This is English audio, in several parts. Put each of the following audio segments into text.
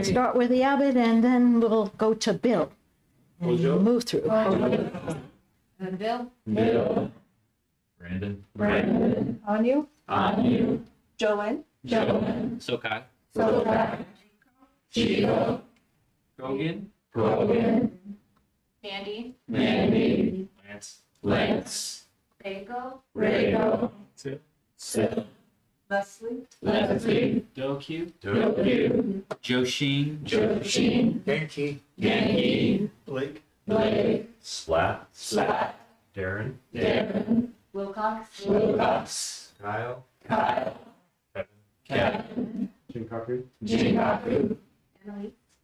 we'll start with the abbot and then we'll go to Bill and move through. And Bill. Bill. Brandon. Anu. Joanne. Sokai. Chico. Gogan. Mandy. Lance. Rego. Sil. Leslie. Doku. Joshin. Yankee. Blake. Splat. Darren. Wilcox. Kyle. Kevin. Jinkaku.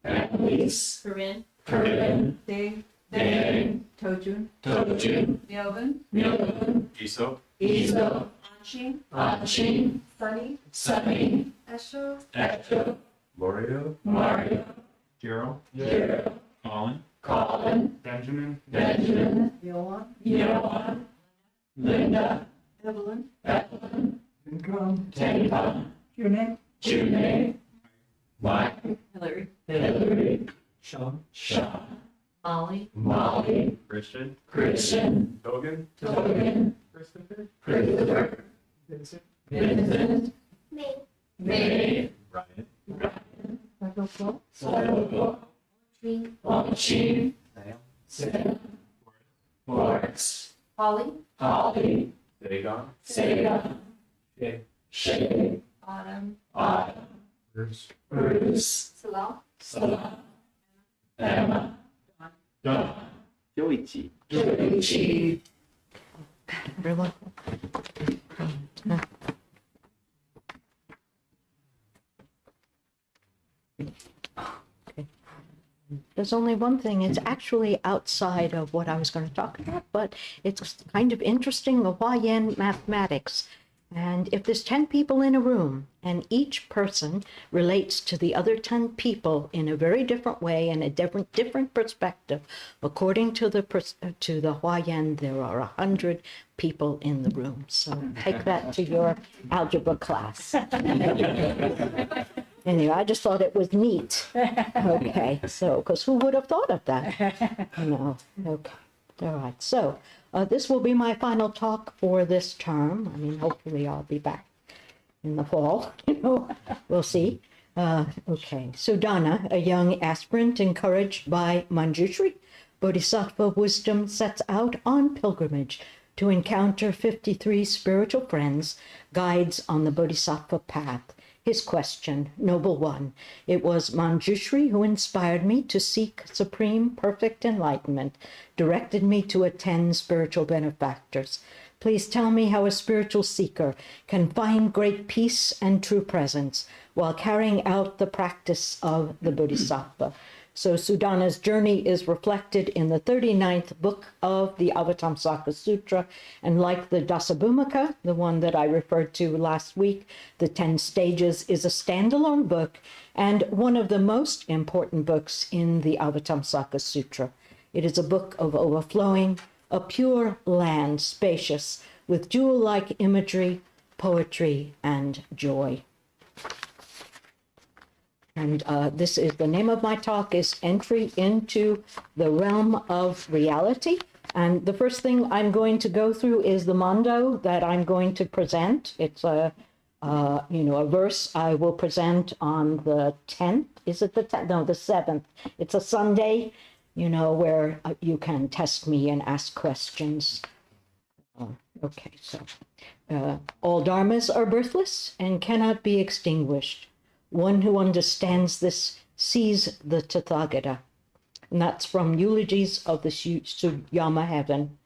Annalise. Corinne. Dave. Tojun. Melvin. Iso. Anshin. Sunny. Esho. Mario. Gerald. Colin. Benjamin. Yohan. Linda. Evelyn. Tenka. June. Mike. Hillary. Sean. Molly. Christian. Hogan. Christopher. Vincent. May. Ryan. Machine. Sam. Forks. Holly. Dagon. Sega. Shay. Autumn. Bruce. Salah. Emma. Don. Yoichi. Joichi. Everyone. Okay. There's only one thing. It's actually outside of what I was going to talk about, but it's kind of interesting, Hawaiian mathematics. And if there's 10 people in a room and each person relates to the other 10 people in a very different way and a different perspective, according to the Hawaiian, there are 100 people in the room. So take that to your algebra class. Anyway, I just thought it was neat. Okay, so, because who would have thought of that? No, okay. All right, so this will be my final talk for this term. I mean, hopefully I'll be back in the fall, we'll see. Okay, Sudhana, a young aspirant encouraged by Manjushri, Bodhisattva of Wisdom, sets out on pilgrimage to encounter 53 spiritual friends, guides on the Bodhisattva Path. His question, Noble One, it was Manjushri who inspired me to seek supreme perfect enlightenment, directed me to attend spiritual benefactors. Please tell me how a spiritual seeker can find great peace and true presence while carrying out the practice of the Bodhisattva. So Sudhana's journey is reflected in the 39th book of the Avatamsaka Sutra, and like the Dasabhumika, the one that I referred to last week, the 10 Stages is a standalone book and one of the most important books in the Avatamsaka Sutra. It is a book of overflowing, a pure land, spacious, with jewel-like imagery, poetry, and joy. And this is the name of my talk is Entry into the Realm of Reality. And the first thing I'm going to go through is the mondo that I'm going to present. It's a verse I will present on the 10th. Is it the 10th? No, the 7th. It's a Sunday, where you can test me and ask questions. Okay, so all dharmas are birthless and cannot be extinguished. One who understands this sees the Tathagata. And that's from Eulogies of the Suyama Heaven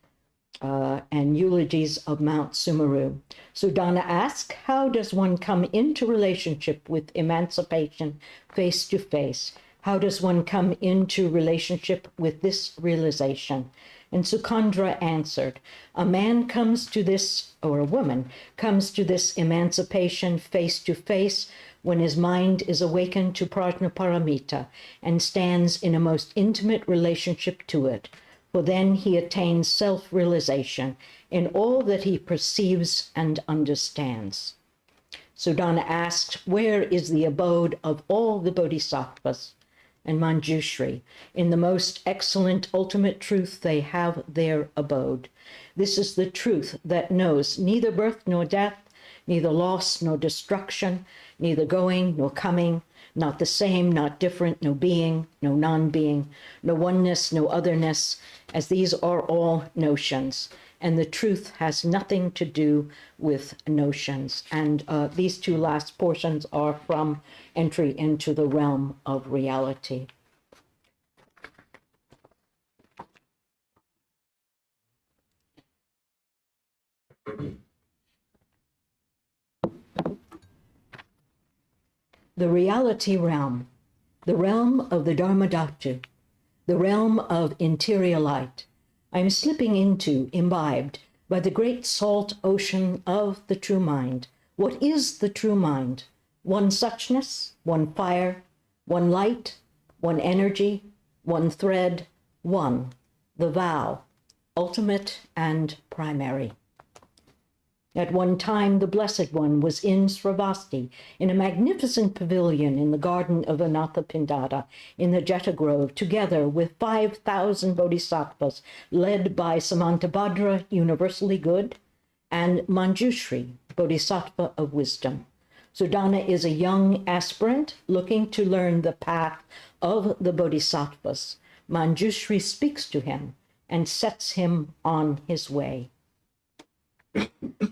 and Eulogies of Mount Sumeru. Sudhana asks, how does one come into relationship with emancipation face to face? How does one come into relationship with this realization? And Sukandra answered, a man comes to this, or a woman comes to this emancipation face to face when his mind is awakened to prajnaparamita and stands in a most intimate relationship to it. For then he attains self-realization in all that he perceives and understands. Sudhana asked, where is the abode of all the bodhisattvas? And Manjushri, in the most excellent ultimate truth they have their abode. This is the truth that knows neither birth nor death, neither loss nor destruction, neither going nor coming, not the same, not different, no being, no non-being, no oneness, no otherness, as these are all notions. And the truth has nothing to do with notions. And these two last portions are from Entry into the Realm of Reality. The reality realm, the realm of the Dharmadhatu, the realm of interior light, I am slipping into, imbibed by the great salt ocean of the true mind. What is the true mind? One suchness, one fire, one light, one energy, one thread, one, the vow, ultimate and primary. At one time, the Blessed One was in Sravasti, in a magnificent pavilion in the garden of Anathapindada, in the Jeta Grove, together with 5,000 bodhisattvas, led by Samantabhadra, universally good, and Manjushri, Bodhisattva of Wisdom. Sudhana is a young aspirant looking to learn the path of the bodhisattvas. Manjushri speaks to him and sets him on his way.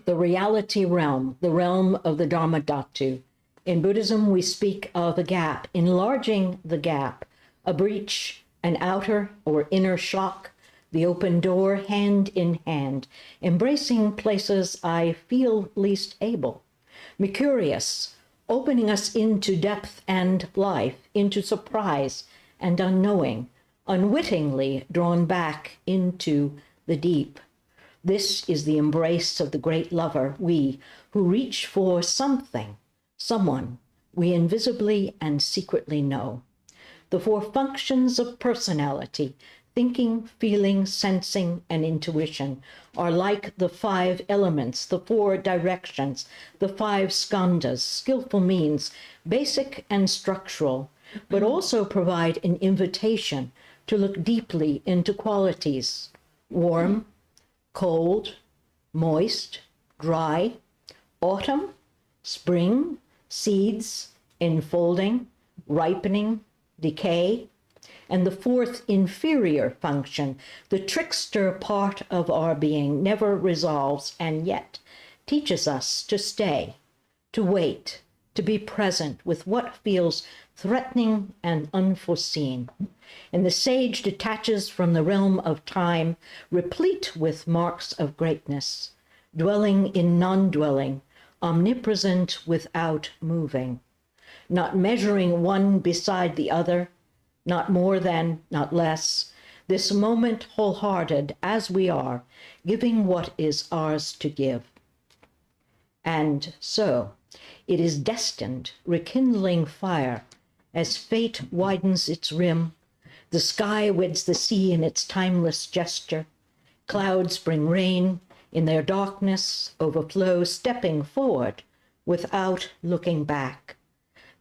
The reality realm, the realm of the Dharmadhatu. In Buddhism, we speak of a gap, enlarging the gap, a breach, an outer or inner shock, the open door, hand in hand, embracing places I feel least able. Mercurius, opening us into depth and life, into surprise and unknowing, unwittingly drawn back into the deep. This is the embrace of the great lover, we, who reach for something, someone we invisibly and secretly know. The four functions of personality, thinking, feeling, sensing, and intuition, are like the 5 elements, the 4 directions, the 5 skandhas, skillful means, basic and structural, but also provide an invitation to look deeply into qualities: warm, cold, moist, dry, autumn, spring, seeds, enfolding, ripening, decay, and the 4th inferior function, the trickster part of our being, never resolves and yet teaches us to stay, to wait, to be present with what feels threatening and unforeseen. And the sage detaches from the realm of time, replete with marks of greatness, dwelling in non-dwelling, omnipresent without moving, not measuring one beside the other, not more than, not less, this moment wholehearted as we are, giving what is ours to give. And so, it is destined, rekindling fire, as fate widens its rim, the sky weds the sea in its timeless gesture, clouds bring rain, in their darkness overflow, stepping forward without looking back.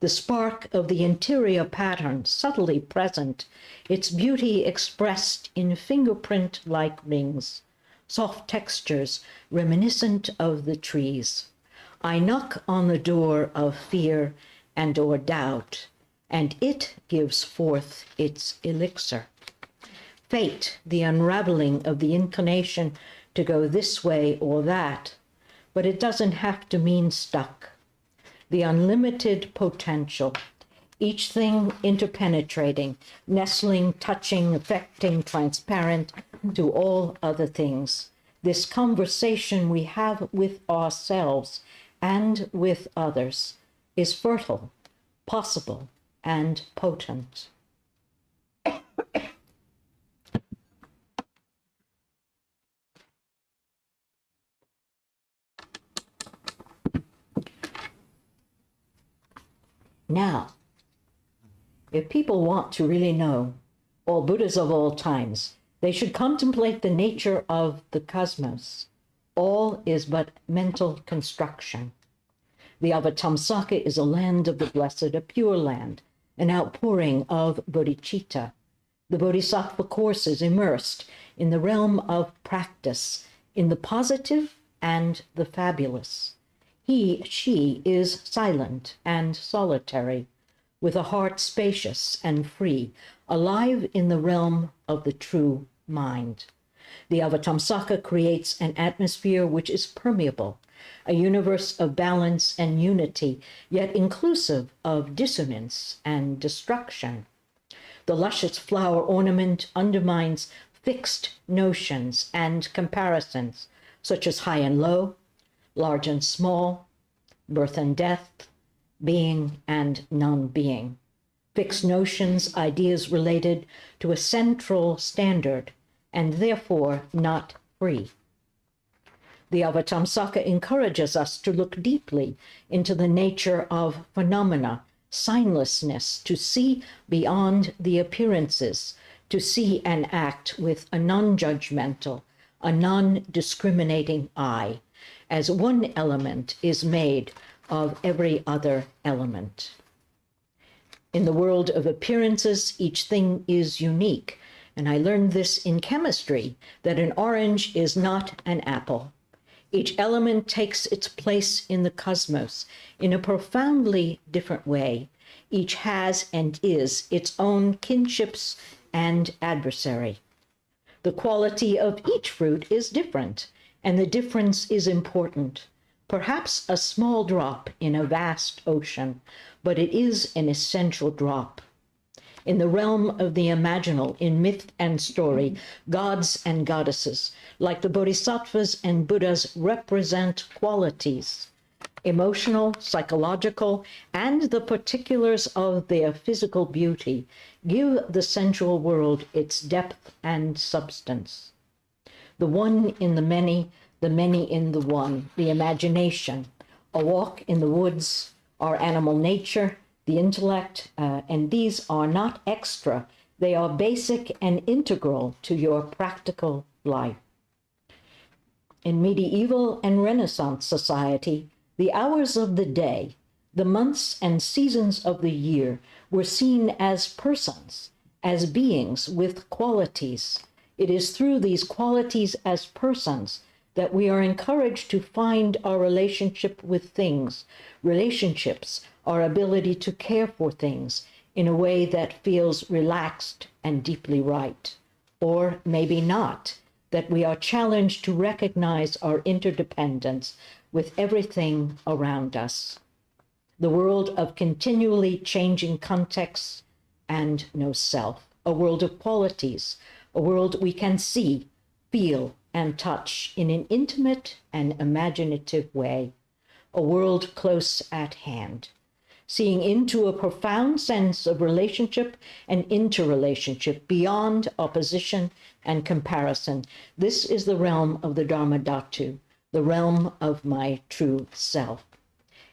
The spark of the interior pattern subtly present, its beauty expressed in fingerprint-like rings, soft textures reminiscent of the trees. I knock on the door of fear and or doubt, and it gives forth its elixir. Fate, the unraveling of the inclination to go this way or that, but it doesn't have to mean stuck. The unlimited potential, each thing interpenetrating, nestling, touching, affecting, transparent to all other things. This conversation we have with ourselves and with others is fertile, possible, and potent. Now, if people want to really know all Buddhas of all times, they should contemplate the nature of the cosmos. All is but mental construction. The Avatamsaka is a land of the blessed, a pure land, an outpouring of bodhicitta. The Bodhisattva course is immersed in the realm of practice, in the positive and the fabulous. She is silent and solitary, with a heart spacious and free, alive in the realm of the true mind. The Avatamsaka creates an atmosphere which is permeable, a universe of balance and unity, yet inclusive of dissonance and destruction. The luscious flower ornament undermines fixed notions and comparisons, such as high and low, large and small, birth and death, being and non-being. Fixed notions, ideas related to a central standard, and therefore not free. The Avatamsaka encourages us to look deeply into the nature of phenomena, signlessness, to see beyond the appearances, to see and act with a non-judgmental, a non-discriminating eye, as one element is made of every other element. In the world of appearances, each thing is unique, and I learned this in chemistry, that an orange is not an apple. Each element takes its place in the cosmos in a profoundly different way. Each has and is its own kinships and adversary. The quality of each fruit is different, and the difference is important. Perhaps a small drop in a vast ocean, but it is an essential drop. In the realm of the imaginal, in myth and story, gods and goddesses, like the bodhisattvas and Buddhas, represent qualities, emotional, psychological, and the particulars of their physical beauty, give the sensual world its depth and substance. The one in the many in the one, the imagination, a walk in the woods, our animal nature, the intellect, and these are not extra, they are basic and integral to your practical life. In medieval and Renaissance society, the hours of the day, the months and seasons of the year were seen as persons, as beings with qualities. It is through these qualities as persons that we are encouraged to find our relationship with things, relationships, our ability to care for things in a way that feels relaxed and deeply right, or maybe not, that we are challenged to recognize our interdependence with everything around us. The world of continually changing contexts and no self, a world of qualities, a world we can see, feel, and touch in an intimate and imaginative way, a world close at hand, seeing into a profound sense of relationship and interrelationship beyond opposition and comparison. This is the realm of the Dharma Dhatu, the realm of my true self.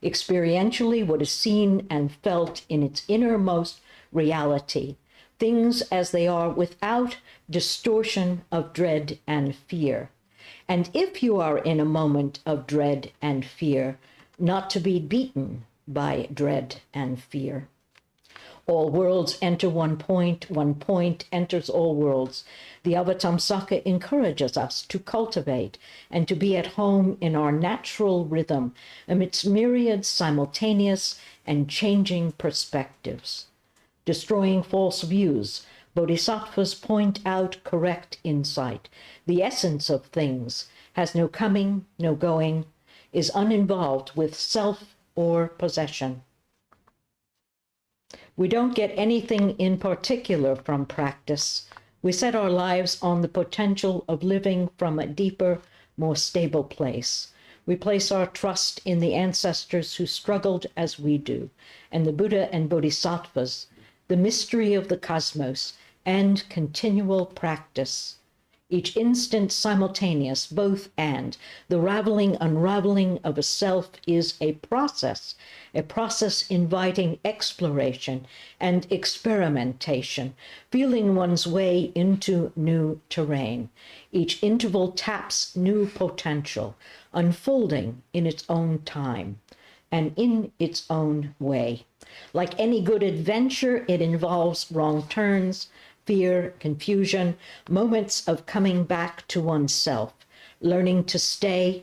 Experientially, what is seen and felt in its innermost reality, things as they are without distortion of dread and fear. And if you are in a moment of dread and fear, not to be beaten by dread and fear. All worlds enter one point enters all worlds. The Avatamsaka encourages us to cultivate and to be at home in our natural rhythm amidst myriad simultaneous and changing perspectives. Destroying false views, bodhisattvas point out correct insight. The essence of things has no coming, no going, is uninvolved with self or possession. We don't get anything in particular from practice. We set our lives on the potential of living from a deeper, more stable place. We place our trust in the ancestors who struggled as we do, and the Buddha and Bodhisattvas, the mystery of the cosmos, and continual practice. Each instant simultaneous, both and. The raveling, unraveling of a self is a process inviting exploration and experimentation, feeling one's way into new terrain. Each interval taps new potential, unfolding in its own time. and in its own way. Like any good adventure, it involves wrong turns, fear, confusion, moments of coming back to oneself, learning to stay,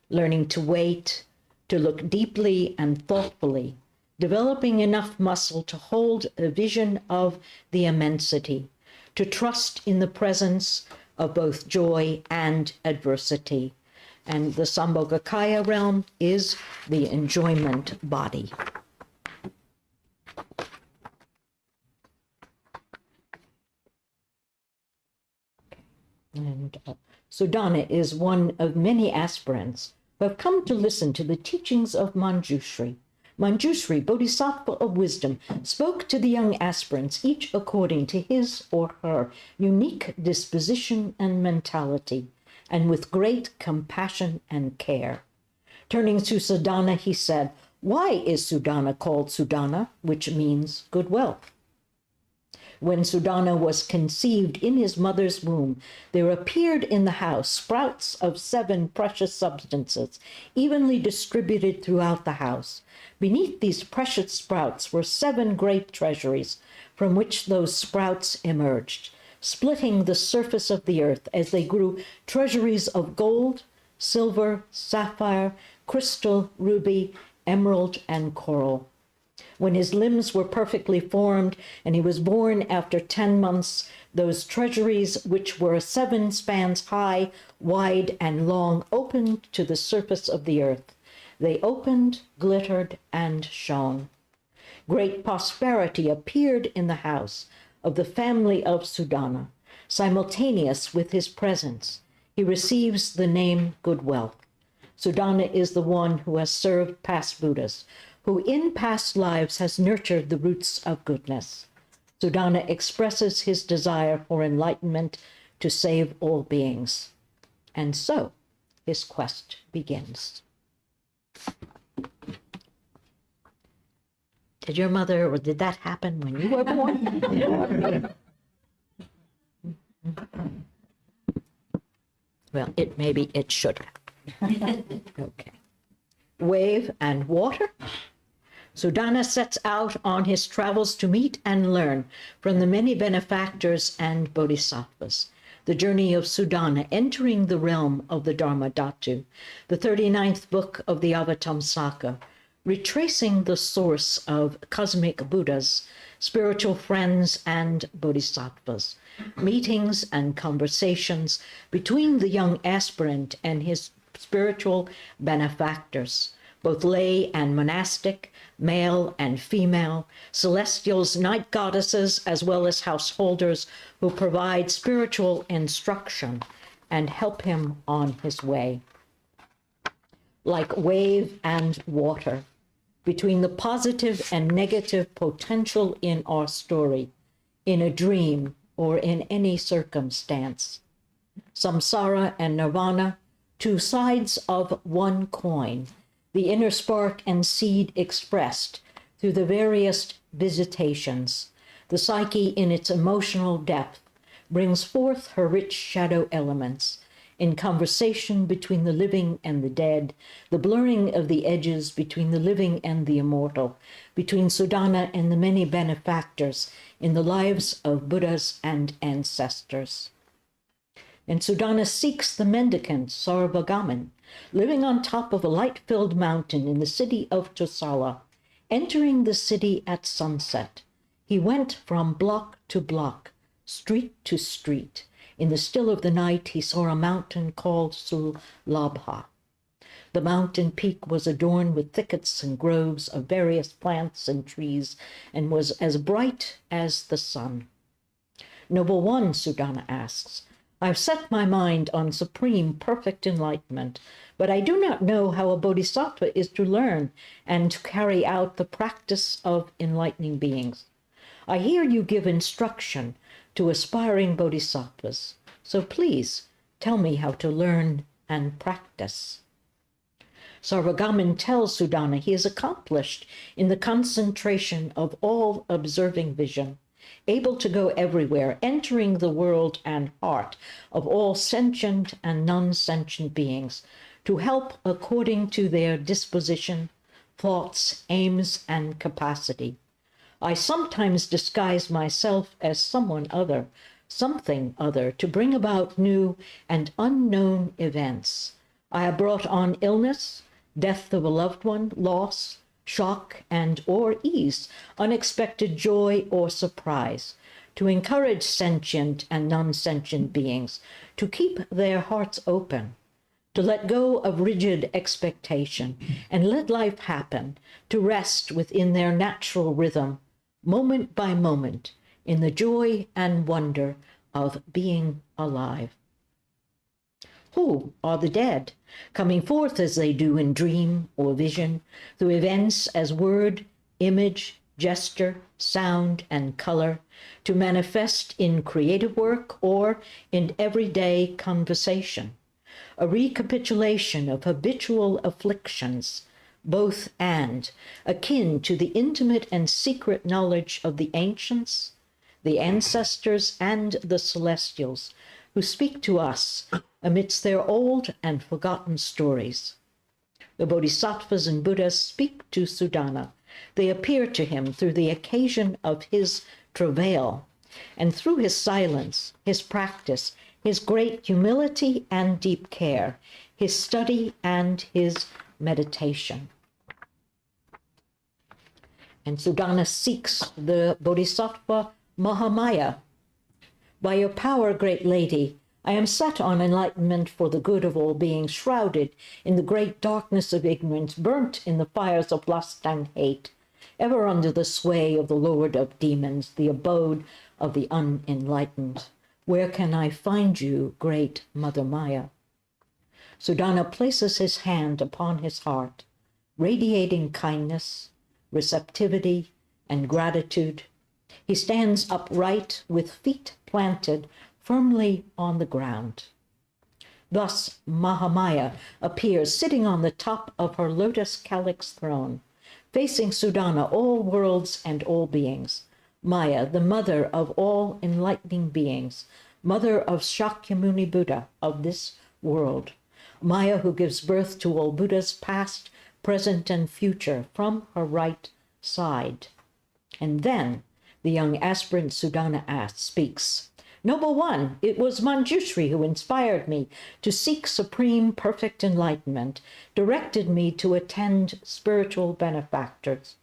learning to wait, to look deeply and thoughtfully, developing enough muscle to hold a vision of the immensity, to trust in the presence of both joy and adversity. And the Sambhogakaya realm is the enjoyment body. And Sudhana is one of many aspirants who have come to listen to the teachings of Manjushri. Manjushri, Bodhisattva of Wisdom, spoke to the young aspirants, each according to his or her unique disposition and mentality, and with great compassion and care. Turning to Sudhana, he said, "Why is Sudhana called Sudhana, which means good wealth?" When Sudhana was conceived in his mother's womb, there appeared in the house sprouts of 7 precious substances, evenly distributed throughout the house. Beneath these precious sprouts were 7 great treasuries, from which those sprouts emerged, splitting the surface of the earth as they grew, treasuries of gold, silver, sapphire, crystal, ruby, emerald, and coral. When his limbs were perfectly formed and he was born after 10 months, those treasuries, which were 7 spans high, wide, and long, opened to the surface of the earth. They opened, glittered, and shone. Great prosperity appeared in the house of the family of Sudhana. Simultaneous with his presence, he receives the name good wealth. Sudhana is the one who has served past Buddhas, who in past lives has nurtured the roots of goodness. Sudhana expresses his desire for enlightenment to save all beings. And so his quest begins. Did your mother, or did that happen when you were born? Well, maybe it should have. Okay. Wave and water. Sudhana sets out on his travels to meet and learn from the many benefactors and bodhisattvas. The journey of Sudhana entering the realm of the Dharmadhatu, the 39th book of the Avatamsaka, retracing the source of cosmic Buddhas, spiritual friends, and bodhisattvas, meetings and conversations between the young aspirant and his spiritual benefactors, both lay and monastic, male and female, celestials, night goddesses, as well as householders who provide spiritual instruction and help him on his way. Like wave and water, between the positive and negative potential in our story, in a dream or in any circumstance. Samsara and nirvana, 2 sides of one coin, the inner spark and seed expressed through the various visitations. The psyche in its emotional depth brings forth her rich shadow elements in conversation between the living and the dead, the blurring of the edges between the living and the immortal, between Sudhana and the many benefactors in the lives of Buddhas and ancestors. And Sudhana seeks the mendicant Sarvagamin, living on top of a light-filled mountain in the city of Tosala. Entering the city at sunset, he went from block to block, street to street. In the still of the night, he saw a mountain called Sulabha. The mountain peak was adorned with thickets and groves of various plants and trees, and was as bright as the sun. Noble one, Sudhana asks, I've set my mind on supreme perfect enlightenment, but I do not know how a bodhisattva is to learn and to carry out the practice of enlightening beings. I hear you give instruction to aspiring bodhisattvas, so please tell me how to learn and practice. Sarvagamin tells Sudhana he is accomplished in the concentration of all observing vision, able to go everywhere, entering the world and heart of all sentient and non-sentient beings, to help according to their disposition, thoughts, aims, and capacity. I sometimes disguise myself as someone other, something other, to bring about new and unknown events. I have brought on illness, death of a loved one, loss, shock, and or ease, unexpected joy or surprise, to encourage sentient and non-sentient beings to keep their hearts open, to let go of rigid expectation and let life happen, to rest within their natural rhythm, moment by moment, in the joy and wonder of being alive. Who are the dead, coming forth as they do in dream or vision, through events as word, image, gesture, sound, and color, to manifest in creative work or in everyday conversation, a recapitulation of habitual afflictions, both and, akin to the intimate and secret knowledge of the ancients, the ancestors, and the celestials, who speak to us amidst their old and forgotten stories. The Bodhisattvas and Buddhas speak to Sudhana. They appear to him through the occasion of his travail, and through his silence, his practice, his great humility and deep care, his study and his meditation. And Sudhana seeks the Bodhisattva Mahamaya. By your power, great lady, I am set on enlightenment for the good of all beings, shrouded in the great darkness of ignorance, burnt in the fires of lust and hate, ever under the sway of the lord of demons, the abode of the unenlightened. Where can I find you, great Mother Maya? Sudhana places his hand upon his heart, radiating kindness, receptivity, and gratitude. He stands upright with feet planted firmly on the ground. Thus Mahamaya appears sitting on the top of her lotus calyx throne, facing Sudhana, all worlds and all beings. Maya, the mother of all enlightening beings, mother of Shakyamuni Buddha of this world. Maya, who gives birth to all Buddhas past, present, and future, from her right side. And then the young aspirant Sudhana speaks. Noble one, it was Manjushri who inspired me to seek supreme perfect enlightenment, directed me to attend spiritual benefactors.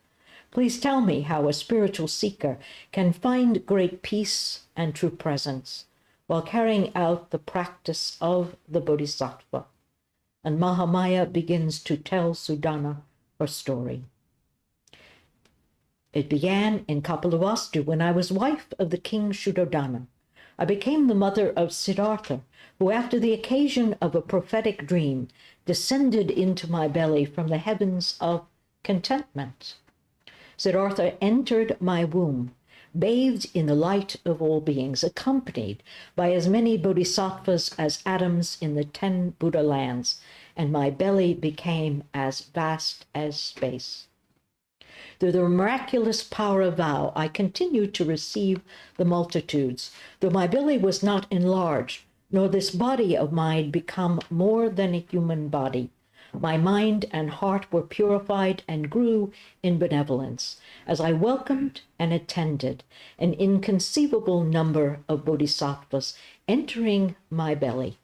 Please tell me how a spiritual seeker can find great peace and true presence while carrying out the practice of the Bodhisattva. And Mahamaya begins to tell Sudhana her story. It began in Kapilavastu when I was wife of the king Shuddhodana. I became the mother of Siddhartha, who after the occasion of a prophetic dream descended into my belly from the heavens of contentment. Siddhartha entered my womb, bathed in the light of all beings, accompanied by as many bodhisattvas as atoms in the 10 Buddha lands, and my belly became as vast as space. Through the miraculous power of vow, I continued to receive the multitudes, though my belly was not enlarged, nor this body of mine become more than a human body. My mind and heart were purified and grew in benevolence, as I welcomed and attended an inconceivable number of bodhisattvas entering my belly,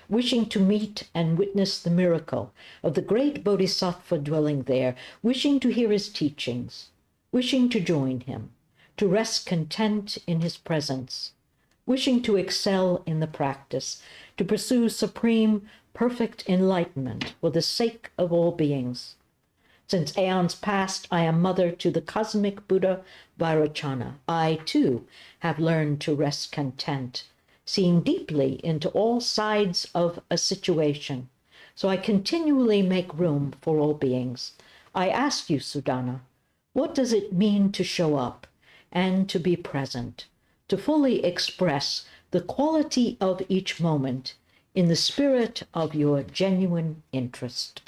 wishing to meet and witness the miracle of the great bodhisattva dwelling there, wishing to hear his teachings, wishing to join him, to rest content in his presence, wishing to excel in the practice, to pursue supreme, perfect enlightenment for the sake of all beings. Since aeons past, I am mother to the cosmic Buddha Vairocana. I, too, have learned to rest content, seeing deeply into all sides of a situation, so I continually make room for all beings. I ask you, Sudhana, what does it mean to show up and to be present, to fully express the quality of each moment in the spirit of your genuine interest?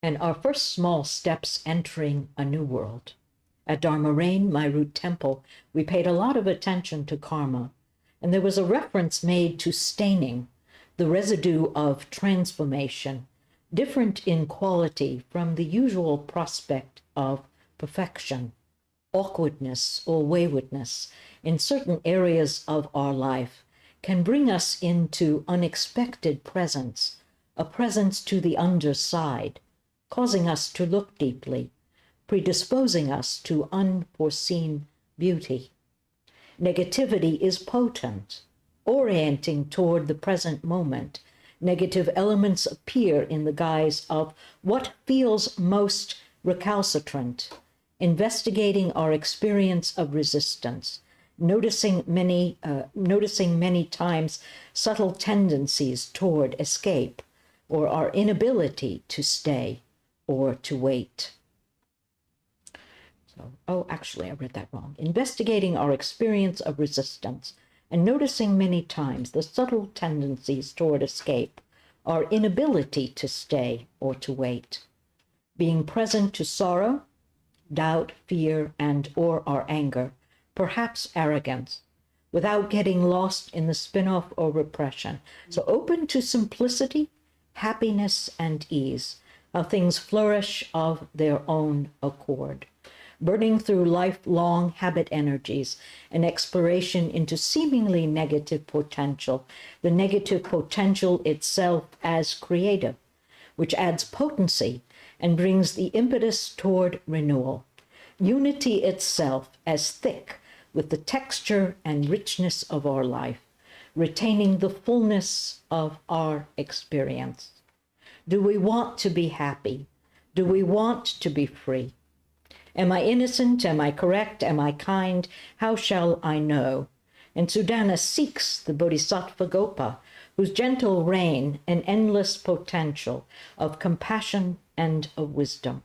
and our first small steps entering a new world. At Dharma Rain, my root temple, we paid a lot of attention to karma, and there was a reference made to staining, the residue of transformation, different in quality from the usual prospect of perfection, awkwardness or waywardness in certain areas of our life can bring us into unexpected presence, a presence to the underside, causing us to look deeply, predisposing us to unforeseen beauty. Negativity is potent, orienting toward the present moment. Negative elements appear in the guise of what feels most recalcitrant, investigating our experience of resistance, noticing many times subtle tendencies toward escape, or our inability to stay or to wait. Actually, I read that wrong. Investigating our experience of resistance and noticing many times the subtle tendencies toward escape, our inability to stay or to wait. Being present to sorrow, doubt, fear, and or our anger, perhaps arrogance, without getting lost in the spin-off or repression. So open to simplicity, happiness, and ease, how things flourish of their own accord. Burning through lifelong habit energies and exploration into seemingly negative potential, the negative potential itself as creative, which adds potency and brings the impetus toward renewal. Unity itself as thick with the texture and richness of our life, retaining the fullness of our experience. Do we want to be happy? Do we want to be free? Am I innocent? Am I correct? Am I kind? How shall I know? And Sudhana seeks the Bodhisattva Gopa, whose gentle reign an endless potential of compassion and of wisdom.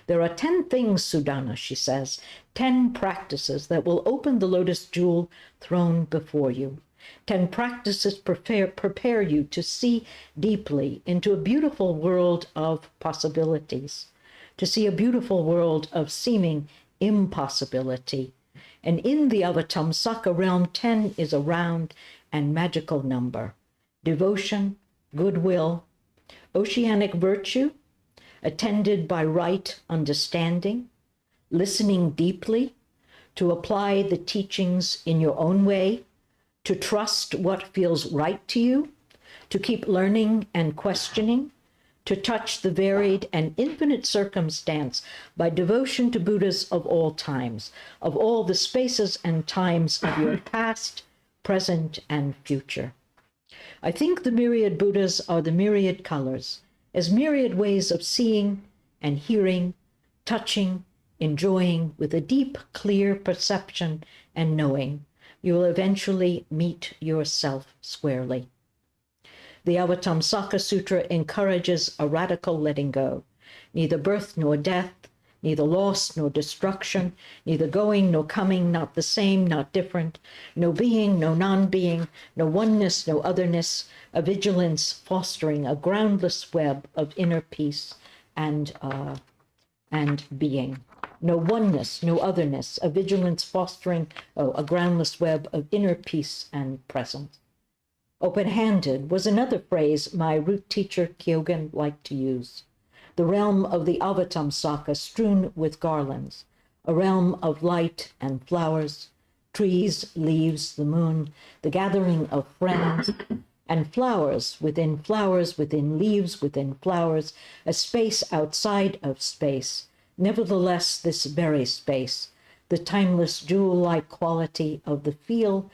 There are 10 things, Sudhana, she says, 10 practices that will open the lotus jewel thrown before you. 10 practices prepare you to see deeply into a beautiful world of possibilities, to see a beautiful world of seeming impossibility. And in the Avatamsaka realm, 10 is a round and magical number. Devotion, goodwill, oceanic virtue, attended by right understanding, listening deeply, to apply the teachings in your own way, to trust what feels right to you, to keep learning and questioning, to touch the varied and infinite circumstance by devotion to Buddhas of all times, of all the spaces and times of your past, present, and future. I think the myriad Buddhas are the myriad colors, as myriad ways of seeing and hearing, touching, enjoying with a deep, clear perception and knowing. You will eventually meet yourself squarely. The Avatamsaka Sutra encourages a radical letting go. Neither birth nor death, neither loss nor destruction, neither going nor coming, not the same, not different, no being, no non-being, no oneness, no otherness, a vigilance fostering a groundless web of inner peace and being. No oneness, no otherness, a vigilance fostering a groundless web of inner peace and presence. Open-handed was another phrase my root teacher Kyogen liked to use. The realm of the Avatamsaka strewn with garlands, a realm of light and flowers, trees, leaves, the moon, the gathering of friends, and flowers within leaves, within flowers, a space outside of space. Nevertheless, this very space, the timeless jewel-like quality of the field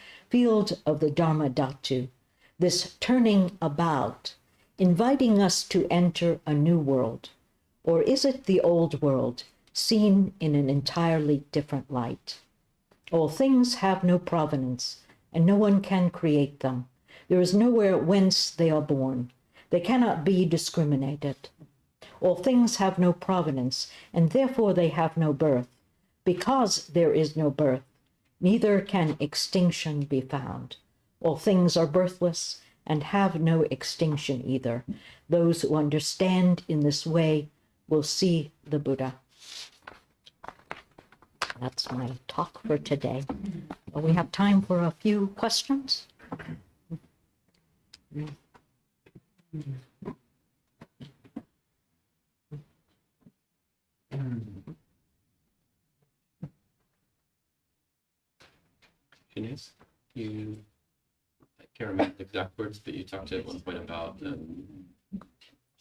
of the Dharma Dhatu, this turning about, inviting us to enter a new world. Or is it the old world, seen in an entirely different light? All things have no provenance, and no one can create them. There is nowhere whence they are born. They cannot be discriminated. All things have no provenance, and therefore they have no birth. Because there is no birth, neither can extinction be found. All things are birthless, and have no extinction either. Those who understand in this way will see the Buddha. That's my talk for today. We have time for a few questions. Genius. You, I can't remember the exact words, but you talked at one point about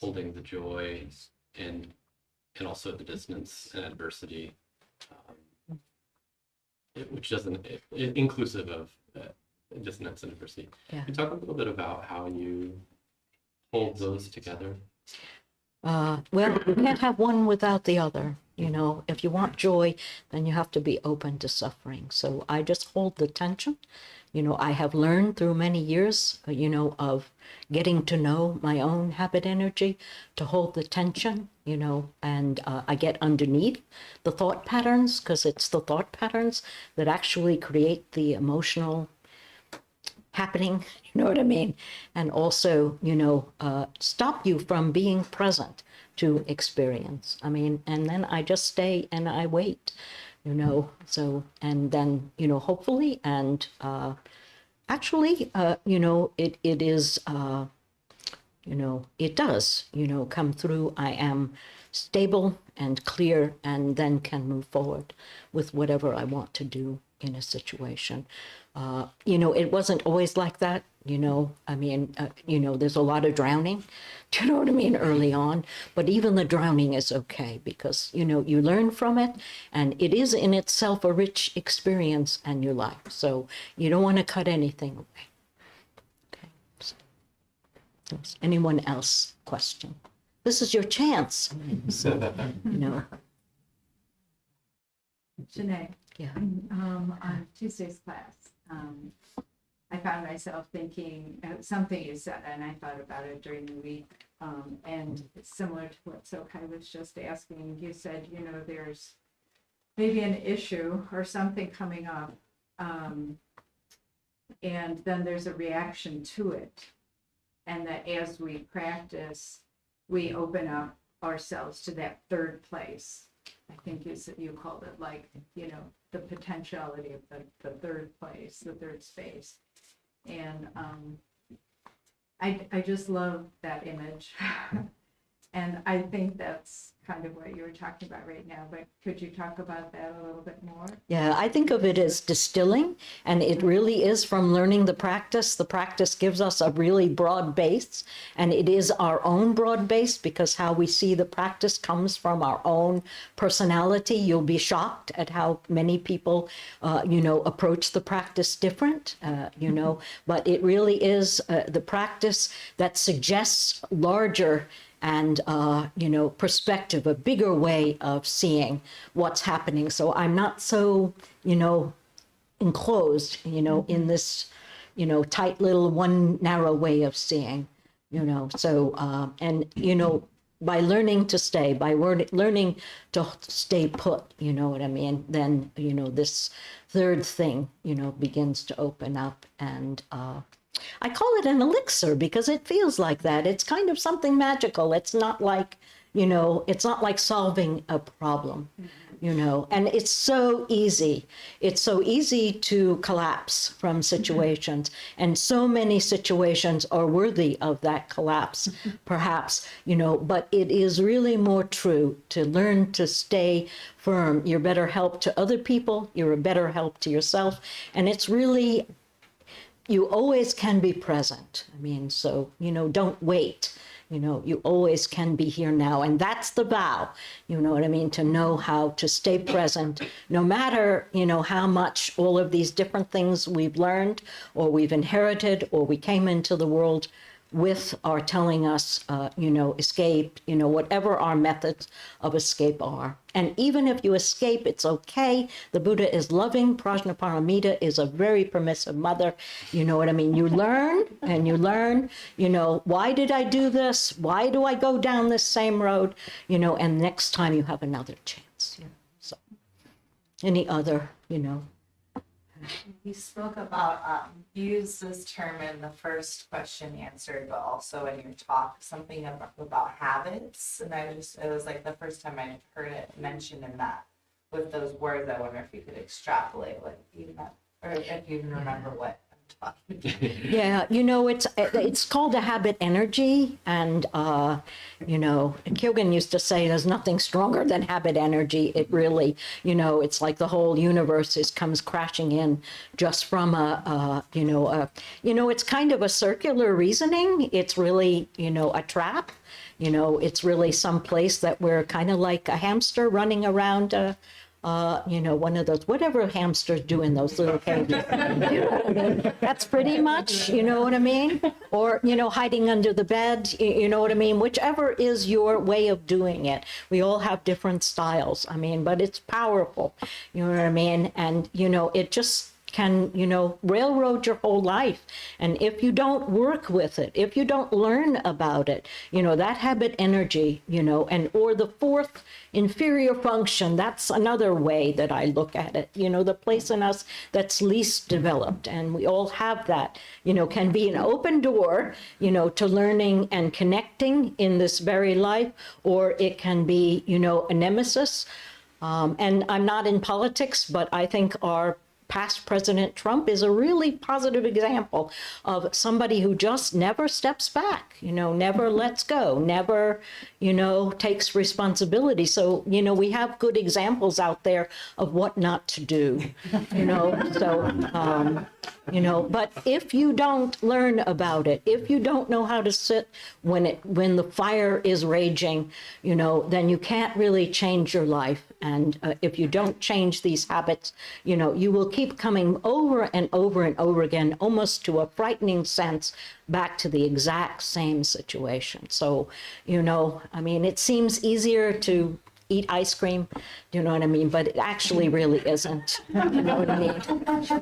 holding the joy and also the dissonance and adversity, which doesn't inclusive of dissonance and adversity. Yeah. Can you talk a little bit about how you hold those together? Well, you can't have one without the other. You know, if you want joy, then you have to be open to suffering. So I just hold the tension. You know, I have learned through many years, you know, of getting to know my own habit energy to hold the tension, you know, and I get underneath the thought patterns, because it's the thought patterns that actually create the emotional happening, you know what I mean? And also, you know, stop you from being present to experience. I mean, and then I just stay and I wait, you know, so, and then, you know, hopefully, and actually, you know, it is, you know, it does, you know, come through. I am stable and clear, and then can move forward with whatever I want to do in a situation. You know, it wasn't always like that, you know, I mean, you know, there's a lot of drowning, do you know what I mean, early on, but even the drowning is okay, because, you know, you learn from it, and it is in itself a rich experience in your life, so you don't want to cut anything away. Okay, so, does anyone else question? This is your chance, I mean, so, you know. Janae, Yeah. on Tuesday's class, I found myself thinking something you said, and I thought about it during the week, and it's similar to what Sokai was just asking. You said, you know, there's maybe an issue or something coming up, and then there's a reaction to it, and that as we practice, we open up ourselves to that third place. I think you called it, like, you know, the potentiality of the third place, the third space. And I just love that image. And I think that's kind of what you were talking about right now, but could you talk about that a little bit more? Yeah, I think of it as distilling, and it really is from learning the practice. The practice gives us a really broad base, and it is our own broad base, because how we see the practice comes from our own personality. You'll be shocked at how many people, you know, approach the practice different, you know, but it really is the practice that suggests larger and, you know, perspective, a bigger way of seeing what's happening. So I'm not so, you know, enclosed, you know, in this, you know, tight little one narrow way of seeing, you know. So, and, you know, by learning to stay, by learning to stay put, you know what I mean, then, you know, this third thing, you know, begins to open up. And, I call it an elixir because it feels like that. It's kind of something magical. It's not like, you know, it's not like solving a problem, you know, and it's so easy. It's so easy to collapse from situations, and so many situations are worthy of that collapse, perhaps, you know, but it is really more true to learn to stay firm. You're better help to other people. You're a better help to yourself. And it's really, you always can be present. I mean, so, you know, don't wait. You know, you always can be here now. And that's the vow, you know what I mean, to know how to stay present, no matter, you know, how much all of these different things we've learned or we've inherited or we came into the world with are telling us, you know, escape, you know, whatever our methods of escape are. And even if you escape, it's okay. The Buddha is loving. Prajnaparamita is a very permissive mother. You know what I mean? You learn and you learn, you know, why did I do this? Why do I go down this same road? You know, and next time you have another chance. You know, so any other, you know, You spoke about, you used this term in the first question answered, but also in your talk, something about habits. And it was like the first time I heard it mentioned in that, with those words. I wonder if you could extrapolate what you meant, or if you even remember what I'm talking about. Yeah, you know, it's called a habit energy, and you know, Kyogen used to say there's nothing stronger than habit energy. It really, you know, it's like the whole universe comes crashing in just from it's kind of a circular reasoning. It's really, you know, a trap. You know, it's really some place that we're kind of like a hamster running around. You know, one of those, whatever hamsters do in those little cages. You know what I mean? That's pretty much, you know what I mean? Or, you know, hiding under the bed, you know what I mean? Whichever is your way of doing it. We all have different styles, I mean, but it's powerful, you know what I mean? And, you know, it just can, you know, railroad your whole life. And if you don't work with it, if you don't learn about it, you know, that habit energy, you know, and or the fourth inferior function, that's another way that I look at it, you know, the place in us that's least developed. And we all have that, you know, can be an open door, you know, to learning and connecting in this very life, or it can be, you know, a nemesis. And I'm not in politics, but I think our past President Trump is a really positive example of somebody who just never steps back, you know, never lets go, never, you know, takes responsibility. So, you know, we have good examples out there of what not to do, you know, so, you know, but if you don't learn about it, if you don't know how to sit when the fire is raging, you know, then you can't really change your life. And if you don't change these habits, you know, you will keep coming over and over and over again, almost to a frightening sense, back to the exact same situation. So, you know, I mean, it seems easier to eat ice cream, you know what I mean? But it actually really isn't, you know what I mean?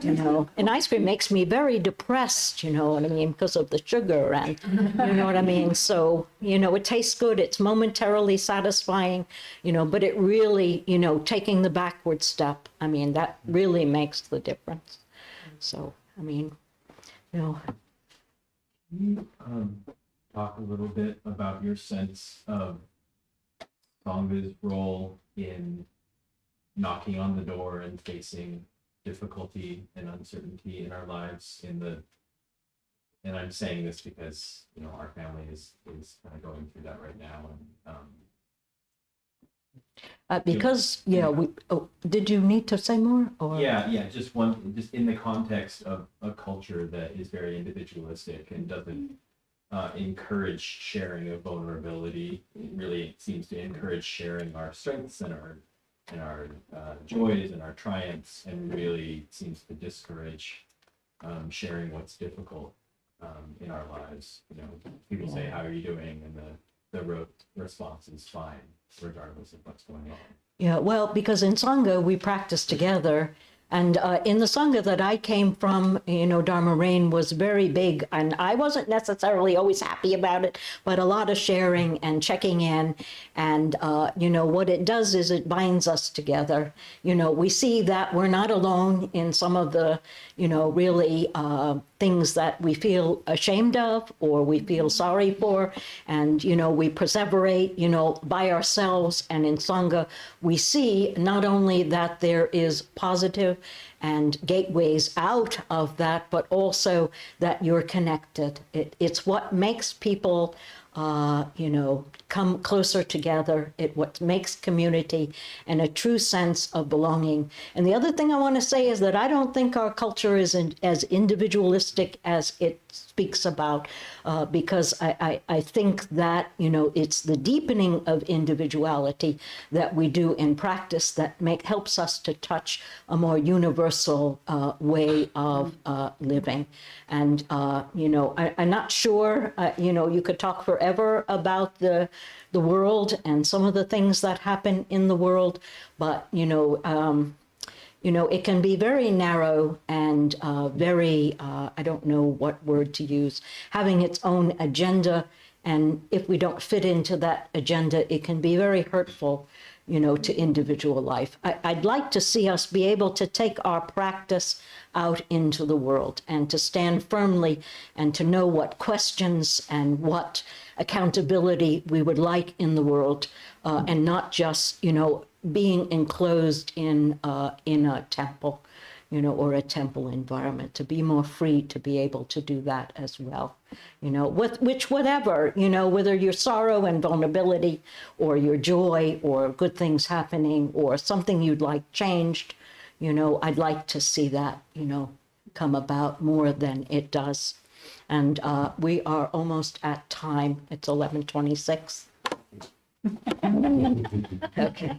You know, and ice cream makes me very depressed, you know what I mean? Because of the sugar and, you know what I mean? So, you know, it tastes good, it's momentarily satisfying, you know, but it really, you know, taking the backward step, I mean, that really makes the difference. So, I mean, you know. Can you talk a little bit about your sense of Sangha's role in knocking on the door and facing difficulty and uncertainty in our lives and I'm saying this because, you know, our family is kind of going through that right now. And Because, yeah, did you need to say more? Or? Yeah, just in the context of a culture that is very individualistic and doesn't encourage sharing of vulnerability. It really seems to encourage sharing our strengths and our joys and our triumphs, and really seems to discourage sharing what's difficult in our lives. You know, people say, "How are you doing?" and the response is fine, regardless of what's going on. Yeah, well, because in Sangha we practice together. And in the Sangha that I came from, you know, Dharma Rain was very big, and I wasn't necessarily always happy about it, but a lot of sharing and checking in. And, you know, what it does is it binds us together. You know, we see that we're not alone in some of the, you know, really things that we feel ashamed of or we feel sorry for. And, you know, we perseverate, you know, by ourselves. And in Sangha, we see not only that there is positive and gateways out of that, but also that you're connected. It's what makes people, you know, come closer together. What makes community and a true sense of belonging. And the other thing I want to say is that I don't think our culture is as individualistic as it speaks about, because I think that, you know, it's the deepening of individuality that we do in practice that helps us to touch a more universal way of living. And, you know, I'm not sure, you know, you could talk forever about the world and some of the things that happen in the world, but, you know, it can be very narrow and very, I don't know what word to use, having its own agenda. And if we don't fit into that agenda, it can be very hurtful to individual life. I'd like to see us be able to take our practice out into the world and to stand firmly and to know what questions and what accountability we would like in the world, and not just, being enclosed in a temple, or a temple environment, to be more free to be able to do that as well. Whatever, whether your sorrow and vulnerability or your joy or good things happening or something you'd like changed, I'd like to see that, come about more than it does. And we are almost at time. It's 11:26. Okay.